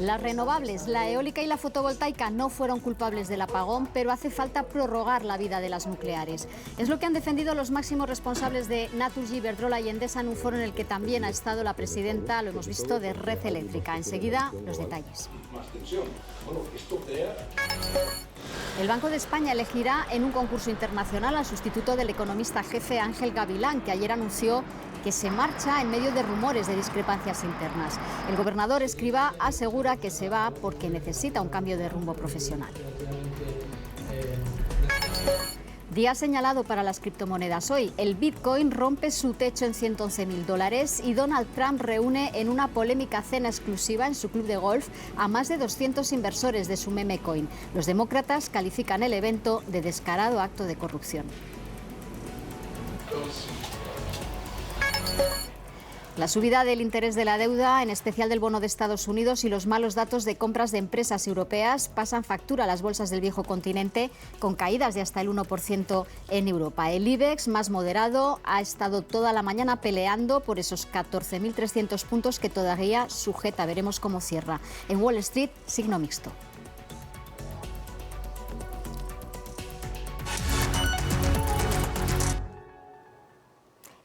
Las renovables, la eólica y la fotovoltaica no fueron culpables del apagón, pero hace falta prorrogar la vida de las nucleares. Es lo que han defendido los máximos responsables de Naturgy, Iberdrola y Endesa en un foro en el que también ha estado la presidenta, lo hemos visto, de Red Eléctrica. Enseguida, los detalles. El Banco de España elegirá en un concurso internacional al sustituto del economista jefe Ángel Gavilán, que ayer anunció que se marcha en medio de rumores de discrepancias internas. El gobernador Escrivá asegura que se va porque necesita un cambio de rumbo profesional. Día señalado para las criptomonedas hoy. El Bitcoin rompe su techo en $111.000 y Donald Trump reúne en una polémica cena exclusiva en su club de golf a más de 200 inversores de su meme coin. Los demócratas califican el evento de descarado acto de corrupción. La subida del interés de la deuda, en especial del bono de Estados Unidos, y los malos datos de compras de empresas europeas pasan factura a las bolsas del viejo continente, con caídas de hasta el 1% en Europa. El IBEX, más moderado, ha estado toda la mañana peleando por esos 14.300 puntos que todavía sujeta. Veremos cómo cierra. En Wall Street, signo mixto.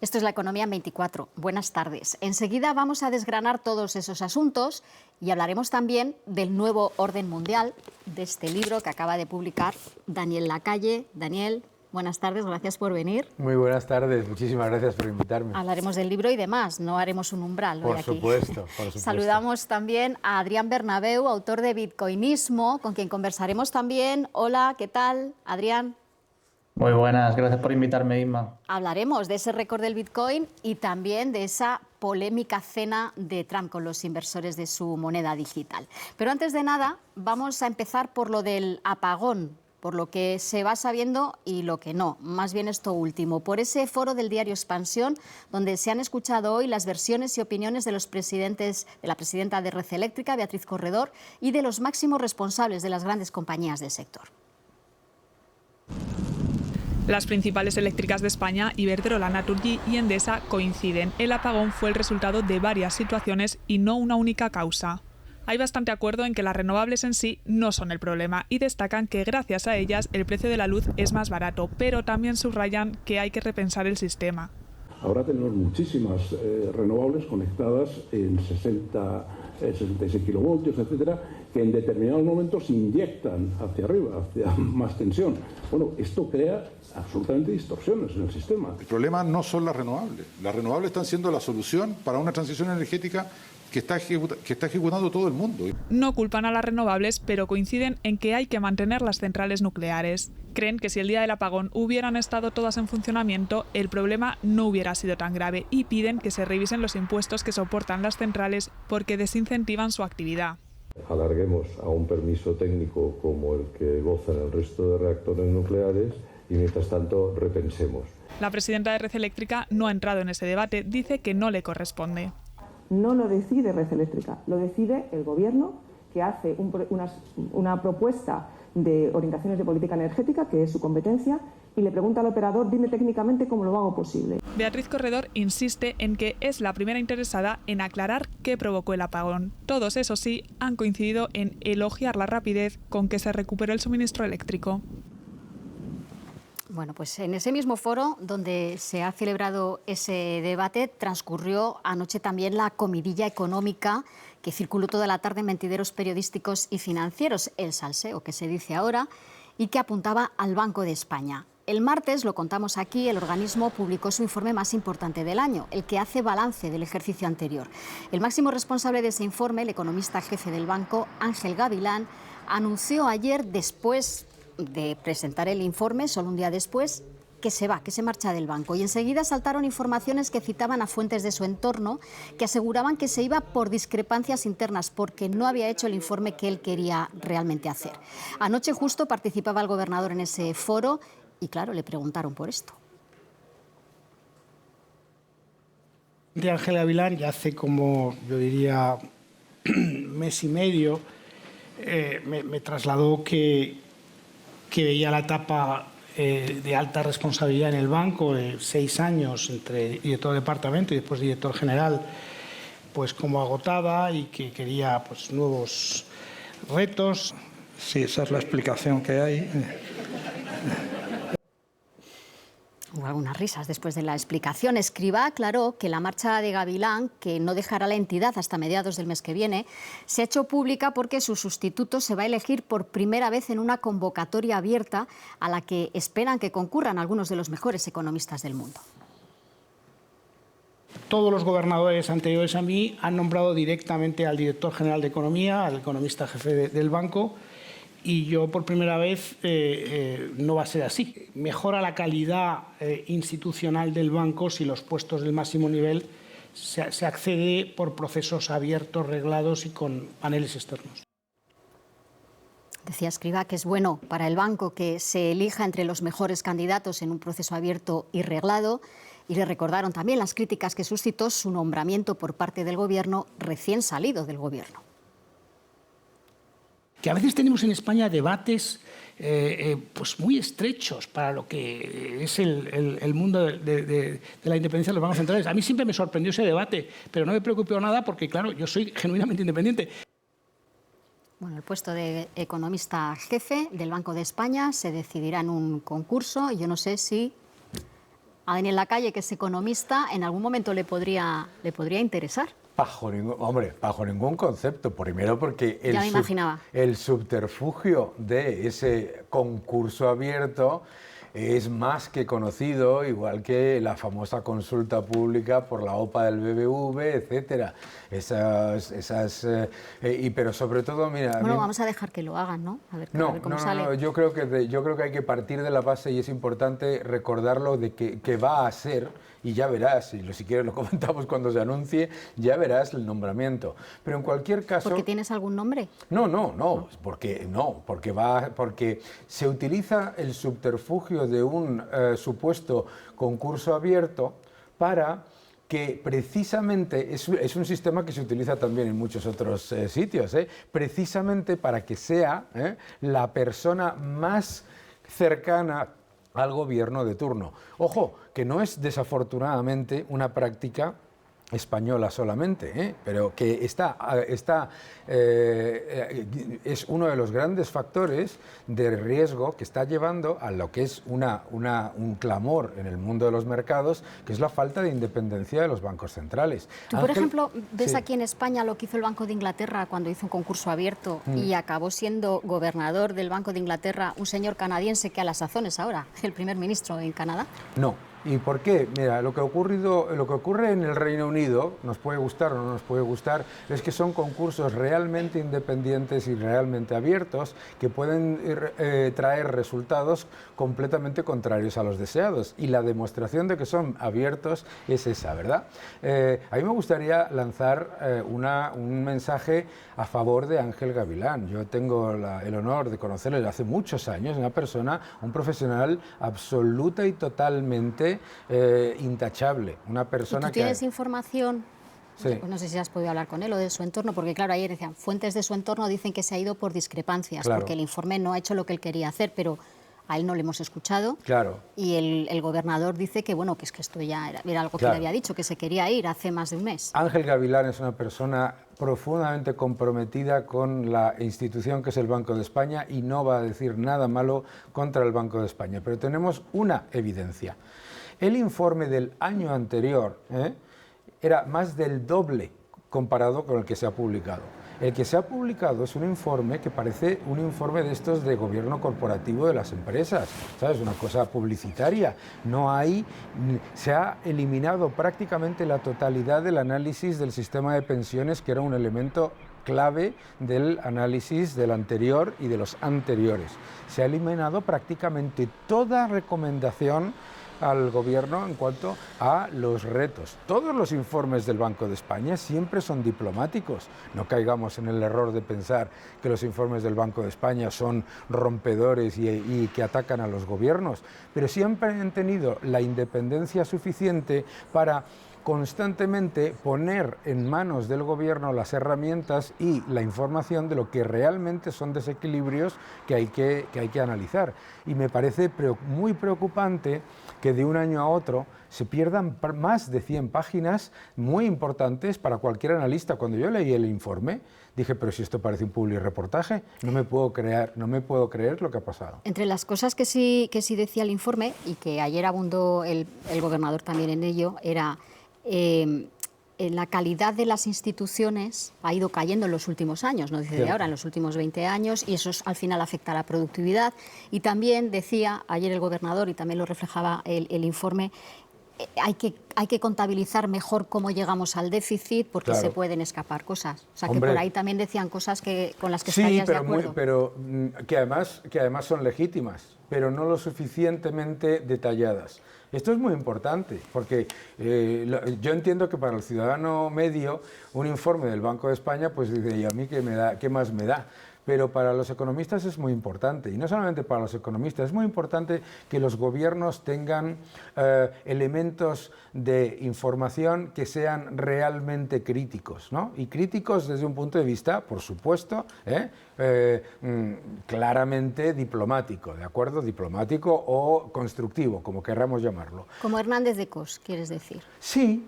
Esto es La Economía en 24. Buenas tardes. Enseguida vamos a desgranar todos esos asuntos y hablaremos también del nuevo orden mundial, de este libro que acaba de publicar Daniel Lacalle. Daniel, buenas tardes, gracias por venir. Muy buenas tardes, muchísimas gracias por invitarme. Hablaremos del libro y demás, no haremos un umbral. Por supuesto, por supuesto. Saludamos también a Adrián Bernabeu, autor de Bitcoinismo, con quien conversaremos también. Hola, ¿qué tal, Adrián? Muy buenas, gracias por invitarme, Inma. Hablaremos de ese récord del Bitcoin y también de esa polémica cena de Trump con los inversores de su moneda digital. Pero antes de nada, vamos a empezar por lo del apagón, por lo que se va sabiendo y lo que no, más bien esto último, por ese foro del diario Expansión, donde se han escuchado hoy las versiones y opiniones de los presidentes, de la presidenta de Red Eléctrica, Beatriz Corredor, y de los máximos responsables de las grandes compañías del sector. Las principales eléctricas de España, Iberdrola, Naturgy y Endesa, coinciden. El apagón fue el resultado de varias situaciones y no una única causa. Hay bastante acuerdo en que las renovables en sí no son el problema y destacan que gracias a ellas el precio de la luz es más barato, pero también subrayan que hay que repensar el sistema. Ahora tenemos muchísimas renovables conectadas en 66 kilovoltios, etcétera, que en determinados momentos inyectan hacia arriba, hacia más tensión. Bueno, esto crea absolutamente distorsiones en el sistema. El problema no son las renovables. Las renovables están siendo la solución para una transición energética que está ejecutando todo el mundo. No culpan a las renovables, pero coinciden en que hay que mantener las centrales nucleares. Creen que si el día del apagón hubieran estado todas en funcionamiento, el problema no hubiera sido tan grave y piden que se revisen los impuestos que soportan las centrales porque desincentivan su actividad. Alarguemos a un permiso técnico como el que gozan el resto de reactores nucleares y mientras tanto repensemos. La presidenta de Red Eléctrica no ha entrado en ese debate, dice que no le corresponde. No lo decide Red Eléctrica, lo decide el Gobierno, que hace una propuesta de orientaciones de política energética, que es su competencia, y le pregunta al operador, dime técnicamente cómo lo hago posible. Beatriz Corredor insiste en que es la primera interesada en aclarar qué provocó el apagón. Todos, eso sí, han coincidido en elogiar la rapidez con que se recuperó el suministro eléctrico. Bueno, pues en ese mismo foro donde se ha celebrado ese debate transcurrió anoche también la comidilla económica que circuló toda la tarde en mentideros periodísticos y financieros, el salseo que se dice ahora, y que apuntaba al Banco de España. El martes, lo contamos aquí, el organismo publicó su informe más importante del año, el que hace balance del ejercicio anterior. El máximo responsable de ese informe, el economista jefe del banco, Ángel Gavilán, anunció ayer, después de presentar el informe, solo un día después, que se va, que se marcha del banco. Y enseguida saltaron informaciones que citaban a fuentes de su entorno que aseguraban que se iba por discrepancias internas, porque no había hecho el informe que él quería realmente hacer. Anoche justo participaba el gobernador en ese foro y, claro, le preguntaron por esto. De Ángel Gavilán, ya hace como, yo diría, mes y medio, me trasladó que veía la etapa de alta responsabilidad en el banco, de 6 años entre director de departamento y después director general, pues como agotada y que quería pues nuevos retos. Sí, esa es la explicación que hay. Hubo algunas risas después de la explicación. Escrivá aclaró que la marcha de Gavilán, que no dejará la entidad hasta mediados del mes que viene, se ha hecho pública porque su sustituto se va a elegir por primera vez en una convocatoria abierta a la que esperan que concurran algunos de los mejores economistas del mundo. Todos los gobernadores anteriores a mí han nombrado directamente al director general de Economía, al economista jefe del banco, y yo por primera vez no va a ser así. Mejora la calidad institucional del banco si los puestos del máximo nivel se accede por procesos abiertos, reglados y con paneles externos. Decía Escrivá que es bueno para el banco que se elija entre los mejores candidatos en un proceso abierto y reglado, y le recordaron también las críticas que suscitó su nombramiento por parte del Gobierno recién salido del Gobierno. Que a veces tenemos en España debates pues muy estrechos para lo que es el mundo de la independencia de los bancos centrales. A mí siempre me sorprendió ese debate, pero no me preocupó nada porque, claro, yo soy genuinamente independiente. Bueno, el puesto de economista jefe del Banco de España se decidirá en un concurso. Yo no sé si a Daniel Lacalle, que es economista, en algún momento le podría interesar. Bajo ningún concepto. Primero porque el subterfugio de ese concurso abierto es más que conocido, igual que la famosa consulta pública por la OPA del BBV, etcétera. Pero sobre todo, mira... Bueno, vamos a dejar que lo hagan, ¿no? A ver cómo sale. No, yo creo que hay que partir de la base, y es importante recordarlo, de que va a ser, y ya verás, y si quieres lo comentamos cuando se anuncie, ya verás el nombramiento. Pero en cualquier caso... ¿Porque tienes algún nombre? No, porque se utiliza el subterfugio de un supuesto concurso abierto para que precisamente, es un sistema que se utiliza también en muchos otros sitios, precisamente para que sea la persona más cercana al gobierno de turno. Ojo, que no es desafortunadamente una práctica española solamente, pero que es uno de los grandes factores de riesgo que está llevando a lo que es un clamor en el mundo de los mercados, que es la falta de independencia de los bancos centrales. Tú, por ejemplo, ves aquí en España lo que hizo el Banco de Inglaterra cuando hizo un concurso abierto y acabó siendo gobernador del Banco de Inglaterra un señor canadiense que a la sazón es ahora el primer ministro en Canadá. No. ¿Y por qué? Mira, lo que ocurre en el Reino Unido, nos puede gustar o no nos puede gustar, es que son concursos realmente independientes y realmente abiertos que pueden traer resultados completamente contrarios a los deseados. Y la demostración de que son abiertos es esa, ¿verdad? A mí me gustaría lanzar un mensaje a favor de Ángel Gavilán. Yo tengo el honor de conocerle desde hace muchos años, un profesional absoluta y totalmente intachable, una persona que... ¿Tú tienes información? Sí. Pues no sé si has podido hablar con él o de su entorno, porque claro, ayer decían, fuentes de su entorno dicen que se ha ido por discrepancias, claro, porque el informe no ha hecho lo que él quería hacer, pero a él no le hemos escuchado. Claro. Y el gobernador dice que, bueno, que es que esto ya era algo que le había dicho, que se quería ir hace más de un mes. Ángel Gavilán es una persona profundamente comprometida con la institución que es el Banco de España y no va a decir nada malo contra el Banco de España. Pero tenemos una evidencia. El informe del año anterior era más del doble comparado con el que se ha publicado. El que se ha publicado es un informe que parece un informe de estos de gobierno corporativo de las empresas, ¿sabes? Una cosa publicitaria. Se ha eliminado prácticamente la totalidad del análisis del sistema de pensiones, que era un elemento clave del análisis del anterior y de los anteriores. Se ha eliminado prácticamente toda recomendación al gobierno en cuanto a los retos. Todos los informes del Banco de España siempre son diplomáticos. No caigamos en el error de pensar que los informes del Banco de España son rompedores y que atacan a los gobiernos, pero siempre han tenido la independencia suficiente para constantemente poner en manos del gobierno las herramientas y la información de lo que realmente son desequilibrios que hay que analizar. Y me parece muy preocupante que de un año a otro se pierdan más de 100 páginas muy importantes para cualquier analista. Cuando yo leí el informe, dije, pero si esto parece un publireportaje, no me puedo creer lo que ha pasado. Entre las cosas que sí decía el informe, y que ayer abundó el gobernador también en ello, era la calidad de las instituciones ha ido cayendo en los últimos años, no dice de ahora, en los últimos 20 años, y eso al final afecta a la productividad. Y también decía ayer el gobernador, y también lo reflejaba el informe, hay que contabilizar mejor cómo llegamos al déficit, porque se pueden escapar cosas. O sea, que por ahí también decían cosas con las que estarías de acuerdo. Pero que además son legítimas, pero no lo suficientemente detalladas. Esto es muy importante, porque yo entiendo que para el ciudadano medio un informe del Banco de España, pues dice, ¿y a mí qué más me da? Pero para los economistas es muy importante, y no solamente para los economistas, es muy importante que los gobiernos tengan elementos de información que sean realmente críticos, ¿no? Y críticos desde un punto de vista, por supuesto, claramente diplomático, ¿de acuerdo? Diplomático o constructivo, como querramos llamarlo. Como Hernández de Cos, ¿quieres decir? Sí,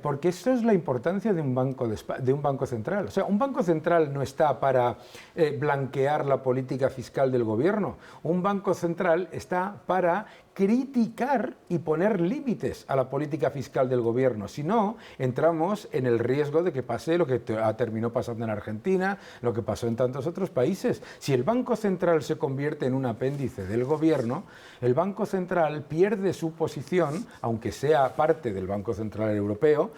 porque eso es la importancia de un banco central. O sea, un banco central no está para blanquear la política fiscal del gobierno. Un banco central está para criticar y poner límites a la política fiscal del gobierno. Si no, entramos en el riesgo de que pase lo que terminó pasando en Argentina, lo que pasó en tantos otros países. Si el Banco Central se convierte en un apéndice del gobierno, el Banco Central pierde su posición, aunque sea parte del Banco Central Europeo,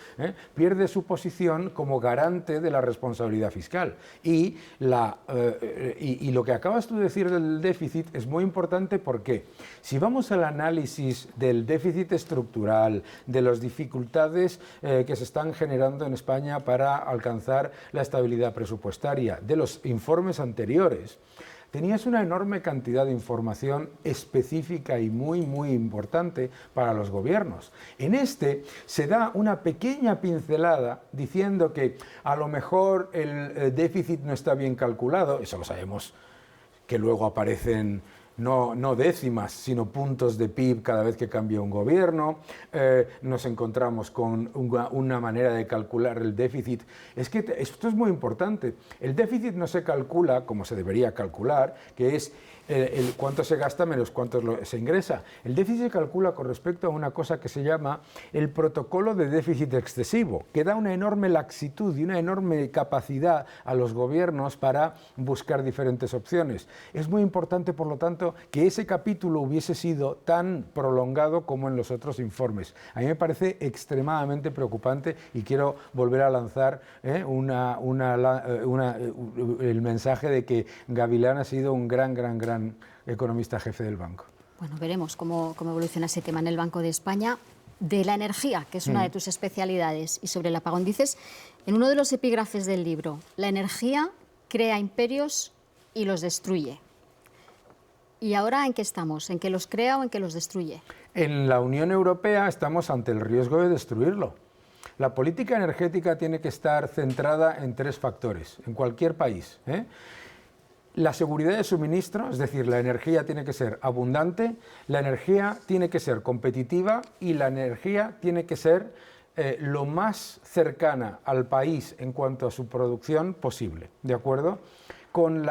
pierde su posición como garante de la responsabilidad fiscal. Y lo que acabas tú de decir del déficit es muy importante porque si vamos al análisis del déficit estructural, de las dificultades que se están generando en España para alcanzar la estabilidad presupuestaria, de los informes anteriores, tenías una enorme cantidad de información específica y muy, muy importante para los gobiernos. En este se da una pequeña pincelada diciendo que a lo mejor el déficit no está bien calculado, eso lo sabemos, que luego aparecen no décimas, sino puntos de PIB cada vez que cambia un gobierno. Nos encontramos con una manera de calcular el déficit. Es que esto es muy importante. El déficit no se calcula como se debería calcular, que es cuánto se gasta menos cuánto se ingresa. El déficit se calcula con respecto a una cosa que se llama el protocolo de déficit excesivo, que da una enorme laxitud y una enorme capacidad a los gobiernos para buscar diferentes opciones. Es muy importante, por lo tanto, que ese capítulo hubiese sido tan prolongado como en los otros informes. A mí me parece extremadamente preocupante y quiero volver a lanzar el mensaje de que Gavilán ha sido un gran economista jefe del banco. Bueno, veremos cómo evoluciona ese tema en el Banco de España. De la energía, que es una de tus especialidades, y sobre el apagón, dices en uno de los epígrafes del libro, la energía crea imperios y los destruye. ¿Y ahora en qué estamos? ¿En que los crea o en que los destruye? En la Unión Europea estamos ante el riesgo de destruirlo. La política energética tiene que estar centrada en 3 factores, en cualquier país. La seguridad de suministro, es decir, la energía tiene que ser abundante, la energía tiene que ser competitiva y la energía tiene que ser lo más cercana al país en cuanto a su producción posible, ¿de acuerdo? Con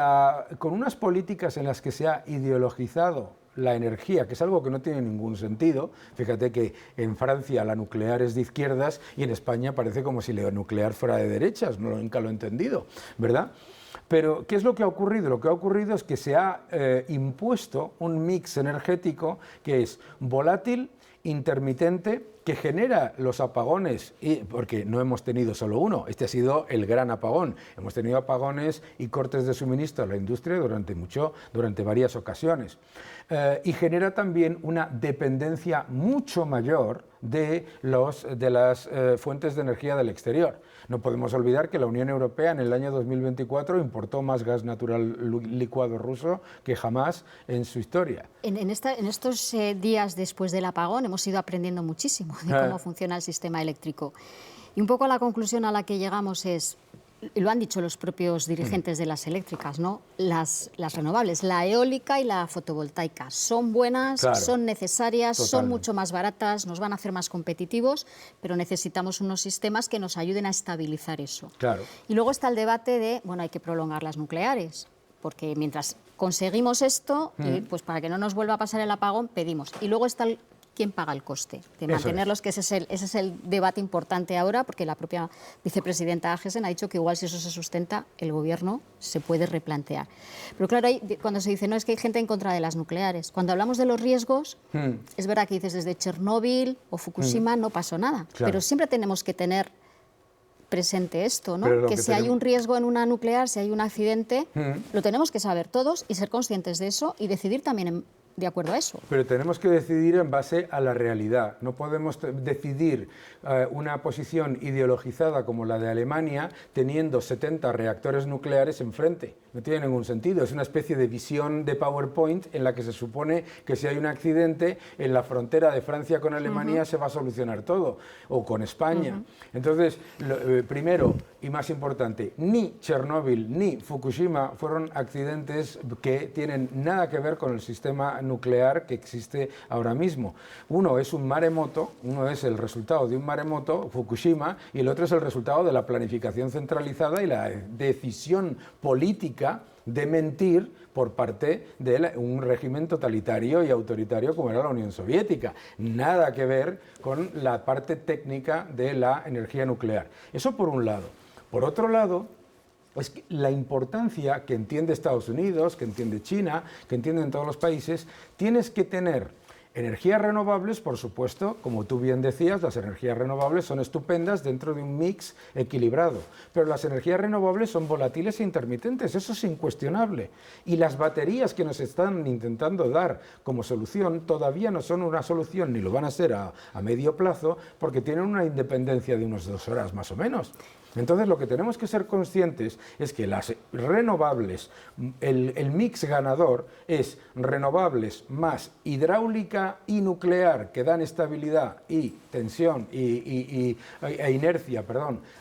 unas políticas en las que se ha ideologizado la energía, que es algo que no tiene ningún sentido. Fíjate que en Francia la nuclear es de izquierdas y en España parece como si la nuclear fuera de derechas, nunca lo he entendido, ¿verdad? Pero, ¿qué es lo que ha ocurrido? Lo que ha ocurrido es que se ha impuesto un mix energético que es volátil, intermitente, que genera los apagones, porque no hemos tenido solo uno, este ha sido el gran apagón. Hemos tenido apagones y cortes de suministro a la industria durante varias ocasiones. Y genera también una dependencia mucho mayor de las fuentes de energía del exterior. No podemos olvidar que la Unión Europea en el año 2024 importó más gas natural licuado ruso que jamás en su historia. En estos días después del apagón hemos ido aprendiendo muchísimo de cómo funciona el sistema eléctrico. Y un poco la conclusión a la que llegamos es, y lo han dicho los propios dirigentes de las eléctricas, ¿no? Las renovables, la eólica y la fotovoltaica, son buenas, son necesarias, son mucho más baratas, nos van a hacer más competitivos, pero necesitamos unos sistemas que nos ayuden a estabilizar eso. Y luego está el debate de, bueno, hay que prolongar las nucleares, porque mientras conseguimos esto, pues para que no nos vuelva a pasar el apagón, pedimos. Y luego está quién paga el coste de mantenerlos, que ese es el debate importante ahora, porque la propia vicepresidenta Agesen ha dicho que igual si eso se sustenta, el Gobierno se puede replantear. Pero claro, cuando se dice, no, es que hay gente en contra de las nucleares, cuando hablamos de los riesgos, es verdad que dices, desde Chernóbil o Fukushima no pasó nada, pero siempre tenemos que tener presente esto, ¿no? Que si hay un riesgo en una nuclear, si hay un accidente, lo tenemos que saber todos y ser conscientes de eso y decidir también de acuerdo a eso. Pero tenemos que decidir en base a la realidad. No podemos decidir una posición ideologizada como la de Alemania teniendo 70 reactores nucleares enfrente. No tiene ningún sentido. Es una especie de visión de PowerPoint en la que se supone que si hay un accidente en la frontera de Francia con Alemania se va a solucionar todo, o con España. Entonces, primero y más importante, ni Chernóbil ni Fukushima fueron accidentes que tienen nada que ver con el sistema nuclear que existe ahora mismo. Uno es un maremoto, uno es el resultado de un maremoto, Fukushima, y el otro es el resultado de la planificación centralizada y la decisión política de mentir por parte de un régimen totalitario y autoritario como era la Unión Soviética. Nada que ver con la parte técnica de la energía nuclear. Eso por un lado. Por otro lado, es que la importancia que entiende Estados Unidos, que entiende China, que entienden todos los países, tienes que tener energías renovables, por supuesto, como tú bien decías, las energías renovables son estupendas dentro de un mix equilibrado, pero las energías renovables son volátiles e intermitentes, eso es incuestionable. Y las baterías que nos están intentando dar como solución todavía no son una solución, ni lo van a ser a medio plazo, porque tienen una independencia de unas 2 horas más o menos. Entonces lo que tenemos que ser conscientes es que las renovables, el mix ganador es renovables más hidráulica y nuclear que dan estabilidad y tensión e inercia,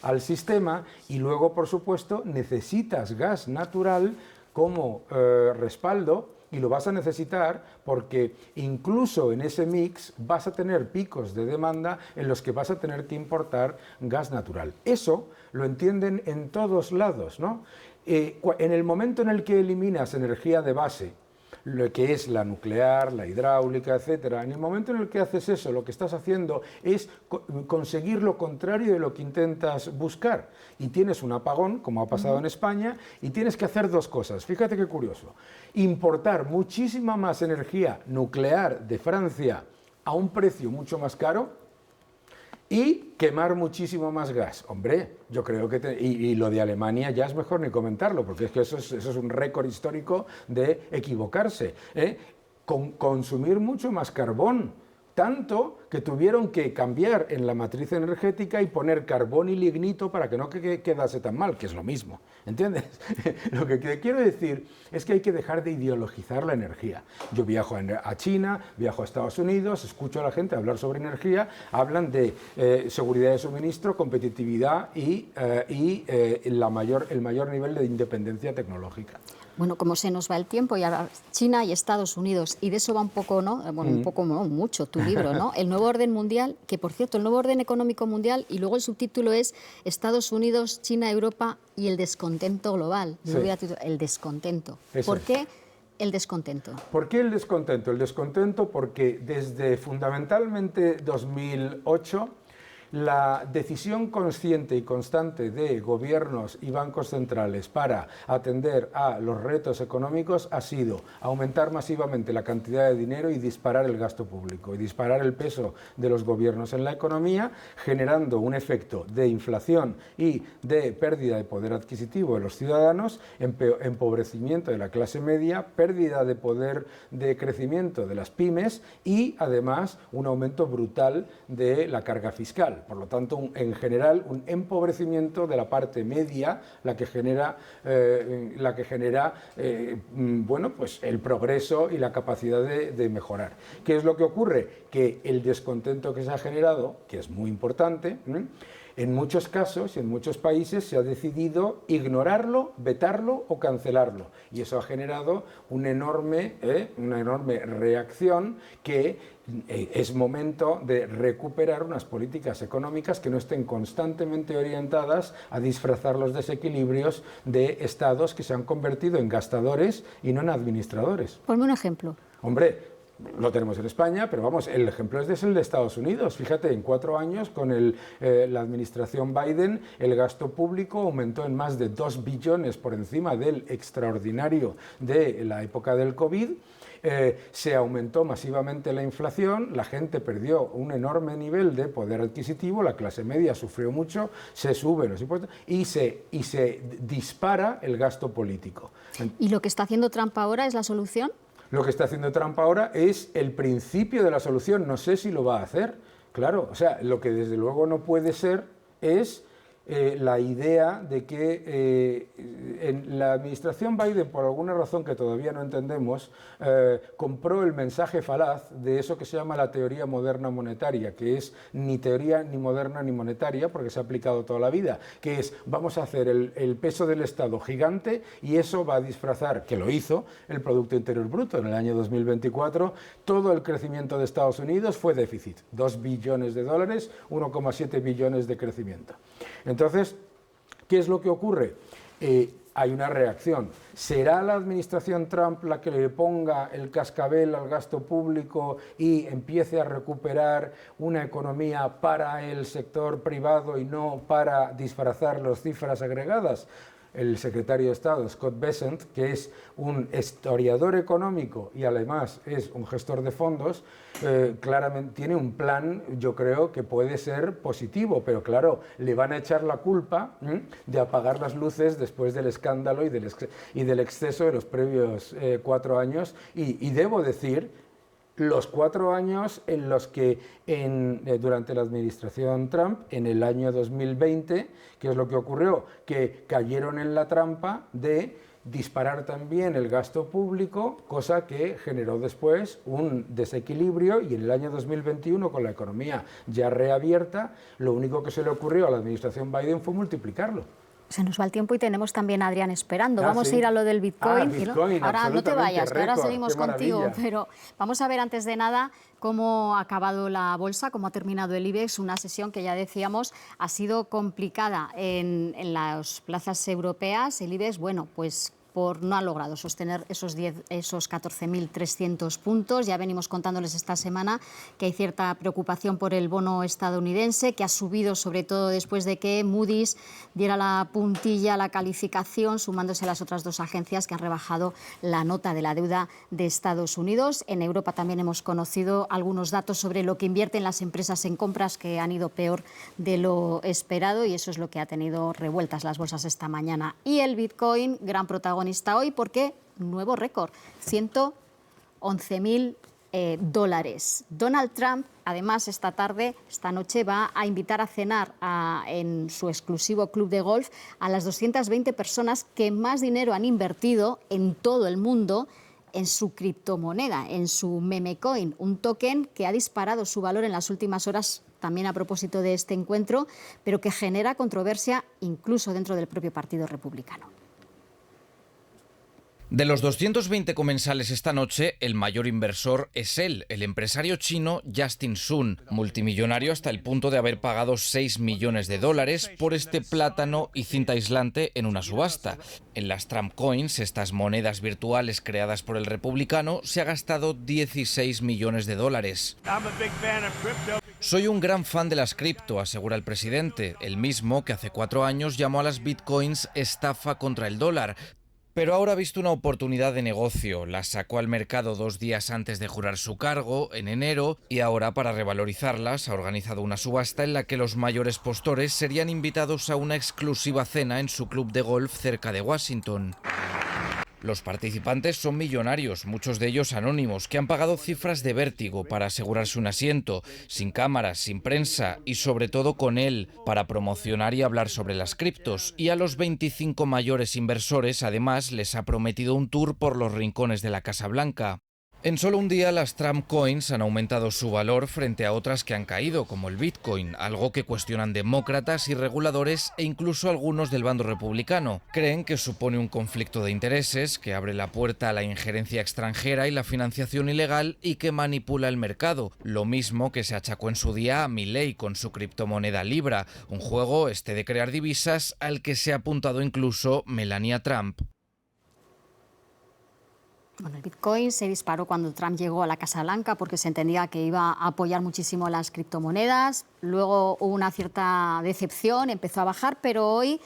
al sistema, y luego por supuesto necesitas gas natural como respaldo. Y lo vas a necesitar porque incluso en ese mix vas a tener picos de demanda en los que vas a tener que importar gas natural. Eso lo entienden en todos lados, ¿no? En el momento en el que eliminas energía de base, lo que es la nuclear, la hidráulica, etcétera, en el momento en el que haces eso, lo que estás haciendo es conseguir lo contrario de lo que intentas buscar. Y tienes un apagón, como ha pasado en España, y tienes que hacer 2 cosas. Fíjate qué curioso. Importar muchísima más energía nuclear de Francia a un precio mucho más caro y quemar muchísimo más gas. Hombre, yo creo que... Y lo de Alemania ya es mejor ni comentarlo, porque es que eso es un récord histórico de equivocarse. Consumir mucho más carbón, tanto que tuvieron que cambiar en la matriz energética y poner carbón y lignito para que no quedase tan mal, que es lo mismo, ¿entiendes? Lo que quiero decir es que hay que dejar de ideologizar la energía. Yo viajo a China, viajo a Estados Unidos, escucho a la gente hablar sobre energía, hablan de seguridad de suministro, competitividad y el mayor nivel de independencia tecnológica. Bueno, como se nos va el tiempo, y ahora China y Estados Unidos, y de eso va un poco, ¿no? Bueno, un poco, no, mucho, tu libro, ¿no? El nuevo orden mundial, que por cierto, el nuevo orden económico mundial, y luego el subtítulo es Estados Unidos, China, Europa y el descontento global. Yo voy a titular, el descontento. ¿Por qué el descontento? ¿Por qué el descontento? El descontento porque desde fundamentalmente 2008, la decisión consciente y constante de gobiernos y bancos centrales para atender a los retos económicos ha sido aumentar masivamente la cantidad de dinero y disparar el gasto público y disparar el peso de los gobiernos en la economía, generando un efecto de inflación y de pérdida de poder adquisitivo de los ciudadanos, empobrecimiento de la clase media, pérdida de poder de crecimiento de las pymes y además un aumento brutal de la carga fiscal. general. Por lo tanto, en general, un empobrecimiento de la parte media, la que genera bueno, pues el progreso y la capacidad de mejorar. ¿Qué es lo que ocurre? Que el descontento que se ha generado, que es muy importante, en muchos casos y en muchos países se ha decidido ignorarlo, vetarlo o cancelarlo. Y eso ha generado una enorme reacción que es momento de recuperar unas políticas económicas que no estén constantemente orientadas a disfrazar los desequilibrios de estados que se han convertido en gastadores y no en administradores. Ponme un ejemplo. Hombre, lo tenemos en España, pero vamos, el ejemplo es el de Estados Unidos. Fíjate, en 4 años, con la administración Biden, el gasto público aumentó en más de 2 billones por encima del extraordinario de la época del COVID. Se aumentó masivamente la inflación, la gente perdió un enorme nivel de poder adquisitivo, la clase media sufrió mucho, se suben los impuestos y se dispara el gasto político. ¿Y lo que está haciendo Trump ahora es la solución? Lo que está haciendo Trump ahora es el principio de la solución, no sé si lo va a hacer, claro, o sea, lo que desde luego no puede ser es la idea de que en la administración Biden, por alguna razón que todavía no entendemos, compró el mensaje falaz de eso que se llama la teoría moderna monetaria, que es ni teoría ni moderna ni monetaria, porque se ha aplicado toda la vida, que es vamos a hacer el peso del Estado gigante y eso va a disfrazar, que lo hizo, el Producto Interior Bruto. En el año 2024 todo el crecimiento de Estados Unidos fue déficit, 2 billones de dólares, 1,7 billones de crecimiento. Entonces, ¿qué es lo que ocurre? Hay una reacción. ¿Será la administración Trump la que le ponga el cascabel al gasto público y empiece a recuperar una economía para el sector privado y no para disfrazar las cifras agregadas? El secretario de Estado, Scott Bessent, que es un historiador económico y además es un gestor de fondos, claramente tiene un plan, yo creo, que puede ser positivo, pero claro, le van a echar la culpa de apagar las luces después del escándalo y del exceso de los previos 4 años. Y debo decir, los 4 años en los que durante la administración Trump, en el año 2020, ¿qué es lo que ocurrió? Que cayeron en la trampa de disparar también el gasto público, cosa que generó después un desequilibrio, y en el año 2021, con la economía ya reabierta, lo único que se le ocurrió a la administración Biden fue multiplicarlo. Se nos va el tiempo y tenemos también a Adrián esperando. Vamos a ir a lo del Bitcoin. Bitcoin, ahora no te vayas, que ahora récord, seguimos contigo. Pero vamos a ver antes de nada cómo ha acabado la bolsa, cómo ha terminado el IBEX, una sesión que ya decíamos ha sido complicada en las plazas europeas. El IBEX, bueno, pues no ha logrado sostener esos 14.300 puntos. Ya venimos contándoles esta semana que hay cierta preocupación por el bono estadounidense, que ha subido sobre todo después de que Moody's diera la puntilla a la calificación, sumándose a las otras 2 agencias que han rebajado la nota de la deuda de Estados Unidos. En Europa también hemos conocido algunos datos sobre lo que invierten las empresas en compras, que han ido peor de lo esperado, y eso es lo que ha tenido revueltas las bolsas esta mañana. Y el Bitcoin, gran protagonista hoy, porque nuevo récord, 111.000 dólares. Donald Trump, además, esta noche va a invitar a cenar en su exclusivo club de golf a las 220 personas que más dinero han invertido en todo el mundo en su criptomoneda, en su memecoin, un token que ha disparado su valor en las últimas horas, también a propósito de este encuentro, pero que genera controversia incluso dentro del propio Partido Republicano. De los 220 comensales esta noche, el mayor inversor es él, el empresario chino Justin Sun, multimillonario hasta el punto de haber pagado 6 millones de dólares por este plátano y cinta aislante en una subasta. En las Trump Coins, estas monedas virtuales creadas por el republicano, se ha gastado 16 millones de dólares. Soy un gran fan de las cripto, asegura el presidente, el mismo que hace 4 años llamó a las bitcoins estafa contra el dólar. Pero ahora ha visto una oportunidad de negocio, las sacó al mercado 2 días antes de jurar su cargo, en enero, y ahora, para revalorizarlas, ha organizado una subasta en la que los mayores postores serían invitados a una exclusiva cena en su club de golf cerca de Washington. Los participantes son millonarios, muchos de ellos anónimos, que han pagado cifras de vértigo para asegurarse un asiento, sin cámaras, sin prensa y sobre todo con él, para promocionar y hablar sobre las criptos. Y a los 25 mayores inversores, además, les ha prometido un tour por los rincones de la Casa Blanca. En solo un día las Trump Coins han aumentado su valor frente a otras que han caído, como el Bitcoin, algo que cuestionan demócratas y reguladores e incluso algunos del bando republicano. Creen que supone un conflicto de intereses, que abre la puerta a la injerencia extranjera y la financiación ilegal y que manipula el mercado, lo mismo que se achacó en su día a Milley con su criptomoneda Libra, un juego de crear divisas al que se ha apuntado incluso Melania Trump. Bueno, el Bitcoin se disparó cuando Trump llegó a la Casa Blanca porque se entendía que iba a apoyar muchísimo las criptomonedas. Luego hubo una cierta decepción, empezó a bajar, pero hoy,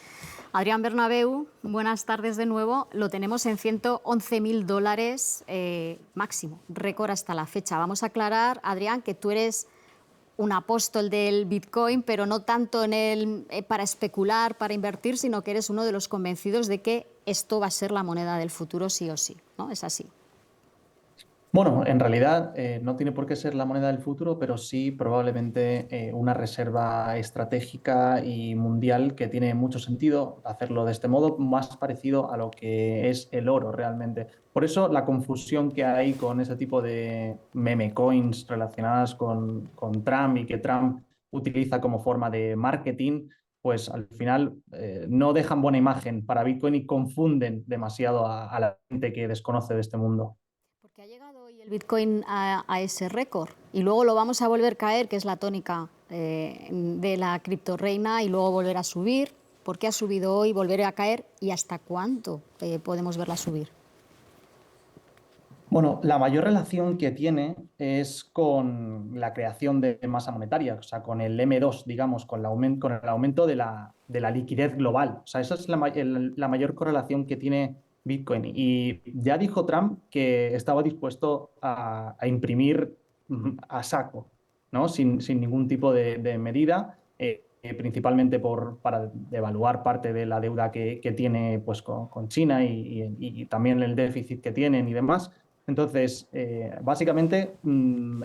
Adrián Bernabeu, buenas tardes de nuevo, lo tenemos en $111.000 máximo, récord hasta la fecha. Vamos a aclarar, Adrián, que tú eres un apóstol del Bitcoin, pero no tanto para especular, para invertir, sino que eres uno de los convencidos de que esto va a ser la moneda del futuro sí o sí, ¿no? ¿Es así? Bueno, en realidad no tiene por qué ser la moneda del futuro, pero sí probablemente una reserva estratégica y mundial que tiene mucho sentido hacerlo de este modo, más parecido a lo que es el oro realmente. Por eso la confusión que hay con ese tipo de meme coins relacionadas con Trump y que Trump utiliza como forma de marketing, pues al final no dejan buena imagen para Bitcoin y confunden demasiado a la gente que desconoce de este mundo. Porque ha llegado hoy el Bitcoin a ese récord y luego lo vamos a volver a caer, que es la tónica de la criptorreina, y luego volver a subir. ¿Por qué ha subido hoy, volver a caer y hasta cuánto podemos verla subir? Bueno, la mayor relación que tiene es con la creación de masa monetaria, o sea, con el M2, digamos, con el aumento de la liquidez global. O sea, esa es la mayor correlación que tiene Bitcoin. Y ya dijo Trump que estaba dispuesto a imprimir a saco, ¿no? Sin ningún tipo de medida, principalmente para devaluar parte de la deuda que tiene pues, con China y también el déficit que tienen y demás. Entonces, básicamente,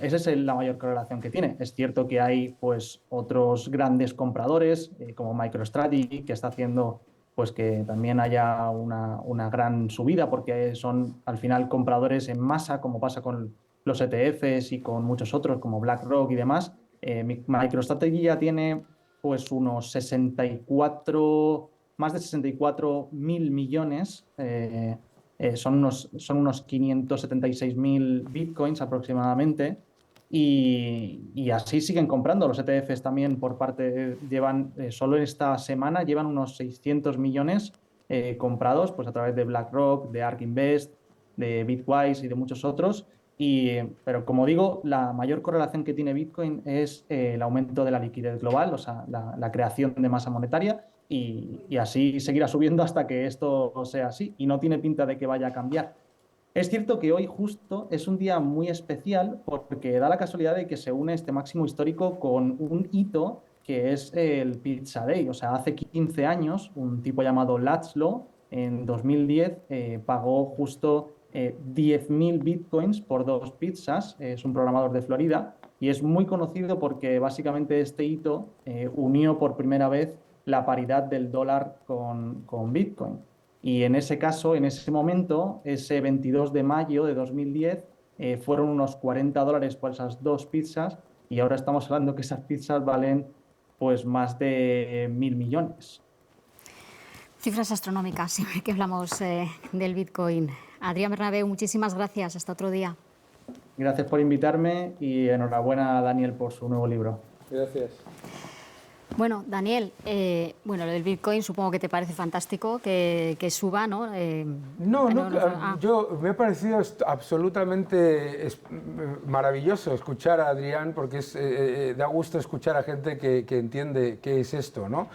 esa es la mayor correlación que tiene. Es cierto que hay pues, otros grandes compradores, como MicroStrategy, que está haciendo pues, que también haya una gran subida, porque son al final compradores en masa, como pasa con los ETFs y con muchos otros, como BlackRock y demás. MicroStrategy ya tiene pues, unos más de 64.000 millones. Son unos 576.000 bitcoins aproximadamente, y así siguen comprando. Los ETFs también solo en esta semana llevan unos 600 millones comprados pues a través de BlackRock, de ARK Invest, de Bitwise y de muchos otros. Pero como digo, la mayor correlación que tiene Bitcoin es el aumento de la liquidez global, o sea, la creación de masa monetaria. Y así seguirá subiendo hasta que esto sea así, y no tiene pinta de que vaya a cambiar. Es cierto que hoy justo es un día muy especial porque da la casualidad de que se une este máximo histórico con un hito que es el Pizza Day. O sea, hace 15 años un tipo llamado László en 2010 pagó justo 10.000 bitcoins por 2 pizzas. Es un programador de Florida y es muy conocido porque básicamente este hito unió por primera vez la paridad del dólar con Bitcoin. Y en ese caso, en ese momento, ese 22 de mayo de 2010, fueron unos $40 por esas 2 pizzas, y ahora estamos hablando que esas pizzas valen pues más de 1.000 millones. Cifras astronómicas, siempre que hablamos del Bitcoin. Adrián Bernabeu, muchísimas gracias. Hasta otro día. Gracias por invitarme y enhorabuena a Daniel por su nuevo libro. Gracias. Bueno, Daniel, lo del Bitcoin supongo que te parece fantástico que suba, ¿no? Yo me ha parecido absolutamente maravilloso escuchar a Adrián, porque da gusto escuchar a gente que entiende qué es esto, ¿no?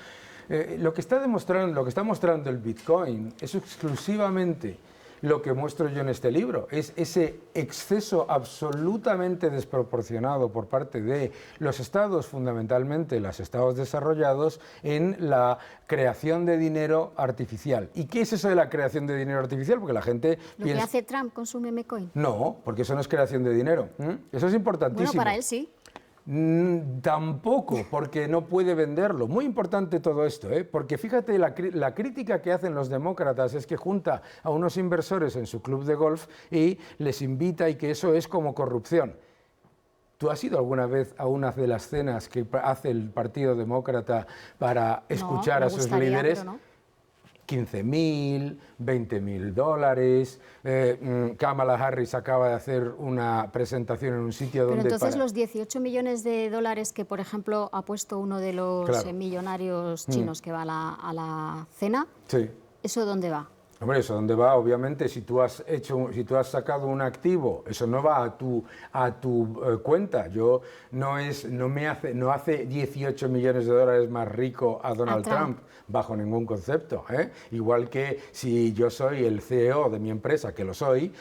Lo que está mostrando el Bitcoin es exclusivamente lo que muestro yo en este libro, es ese exceso absolutamente desproporcionado por parte de los estados, fundamentalmente los estados desarrollados, en la creación de dinero artificial. ¿Y qué es eso de la creación de dinero artificial? Porque la gente ¿Lo piensa... que hace Trump con su memecoin? No, porque eso no es creación de dinero. Eso es importantísimo. Bueno, para él sí. Tampoco, porque no puede venderlo. Muy importante todo esto, porque fíjate, la crítica que hacen los demócratas es que junta a unos inversores en su club de golf y les invita, y que eso es como corrupción. ¿Tú has ido alguna vez a una de las cenas que hace el Partido Demócrata para escuchar a sus líderes? Pero no. 15.000, 20.000 dólares. Kamala Harris acaba de hacer una presentación en un sitio donde... Pero entonces los 18 millones de dólares que, por ejemplo, ha puesto uno de los millonarios chinos que va a la cena, sí. ¿eso dónde va? Hombre, eso dónde va, obviamente, si tú has sacado un activo, eso no va a tu cuenta. No hace 18 millones de dólares más rico a Donald Trump, bajo ningún concepto. Igual que si yo soy el CEO de mi empresa, que lo soy,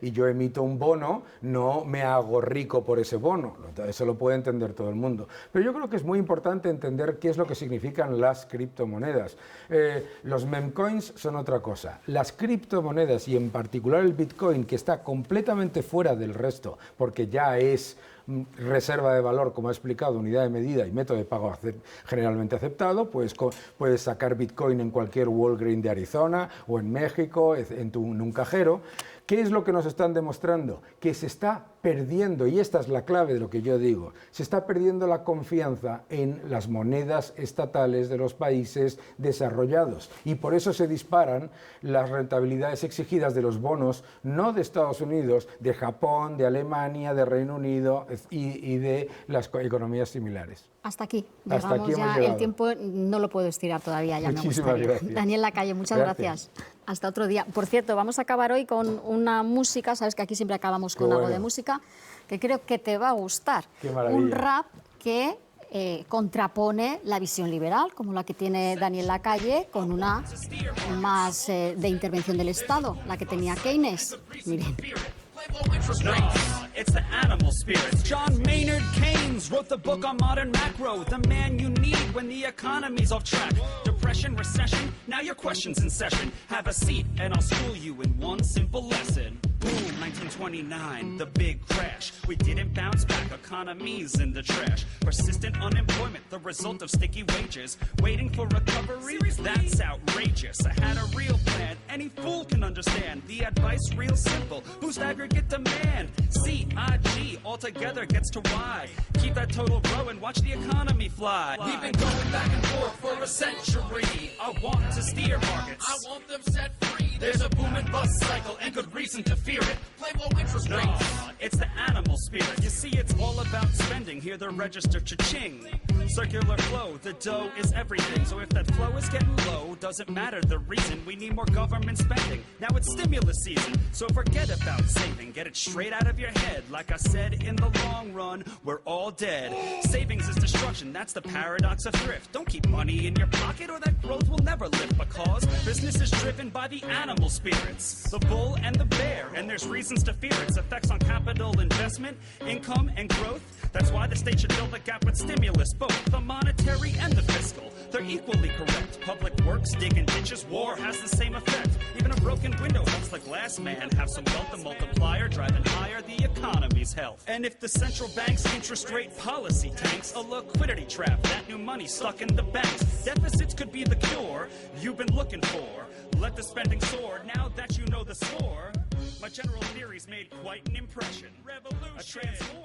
y yo emito un bono, no me hago rico por ese bono. Eso lo puede entender todo el mundo. Pero yo creo que es muy importante entender qué es lo que significan las criptomonedas. Los memcoins son otra cosa. Las criptomonedas, y en particular el Bitcoin, que está completamente fuera del resto, porque ya es reserva de valor, como ha explicado, unidad de medida y método de pago generalmente aceptado, pues puedes sacar Bitcoin en cualquier Walgreens de Arizona o en México, en un cajero. ¿Qué es lo que nos están demostrando? Que se está perdiendo, y esta es la clave de lo que yo digo, se está perdiendo la confianza en las monedas estatales de los países desarrollados, y por eso se disparan las rentabilidades exigidas de los bonos, no de Estados Unidos, de Japón, de Alemania, de Reino Unido y de las economías similares. Hasta aquí. Hasta aquí hemos llegado. El tiempo no lo puedo estirar todavía, ya Muchísimas me gustaría. gracias. Daniel Lacalle, muchas gracias. Hasta otro día. Por cierto, vamos a acabar hoy con una música, sabes que aquí siempre acabamos con algo de música, que creo que te va a gustar. Qué maravilla. Un rap que contrapone la visión liberal, como la que tiene Daniel Lacalle, con una más de intervención del Estado, la que tenía Keynes. Miren. No, it's the animal spirits. John Maynard Keynes wrote the book on modern macro, the man you need when the economy's off track. Depression, recession, now your question's in session. Have a seat and I'll school you in one simple lesson. Boom, 1929, the big crash. We didn't bounce back, economy's in the trash. Persistent unemployment, the result of sticky wages. Waiting for recovery, that's outrageous. I had a real plan, any fool can understand. The advice real simple, boost aggregate demand. CIG altogether gets to Y. Keep that total growing, watch the economy fly. We've been going back and forth for a century. I want to steer markets, I want them set free. There's a boom and bust cycle and good reason to fear it. Play low interest rates. No, it's the animal spirit. You see, it's all about spending. Hear the register cha-ching. Circular flow, the dough is everything. So if that flow is getting low, doesn't matter the reason. We need more government spending. Now it's stimulus season, so forget about saving. Get it straight out of your head. Like I said, in the long run, we're all dead. Savings is destruction, that's the paradox of thrift. Don't keep money in your pocket or that growth will never lift. Because business is driven by the animal spirits, the bull and the bear, and there's reasons to fear its effects on capital investment, income, and growth. That's why the state should fill the gap with stimulus, both the monetary and the fiscal. They're equally correct. Public works, digging ditches, war has the same effect. Even a broken window helps the glass man have some wealth. The multiplier driving higher the economy's health. And if the central bank's interest rate policy tanks, a liquidity trap, that new money stuck in the banks. Deficits could be the cure you've been looking for. Let the spending soar, now that you know the score. My general theory's made quite an impression. Revolution. A transformed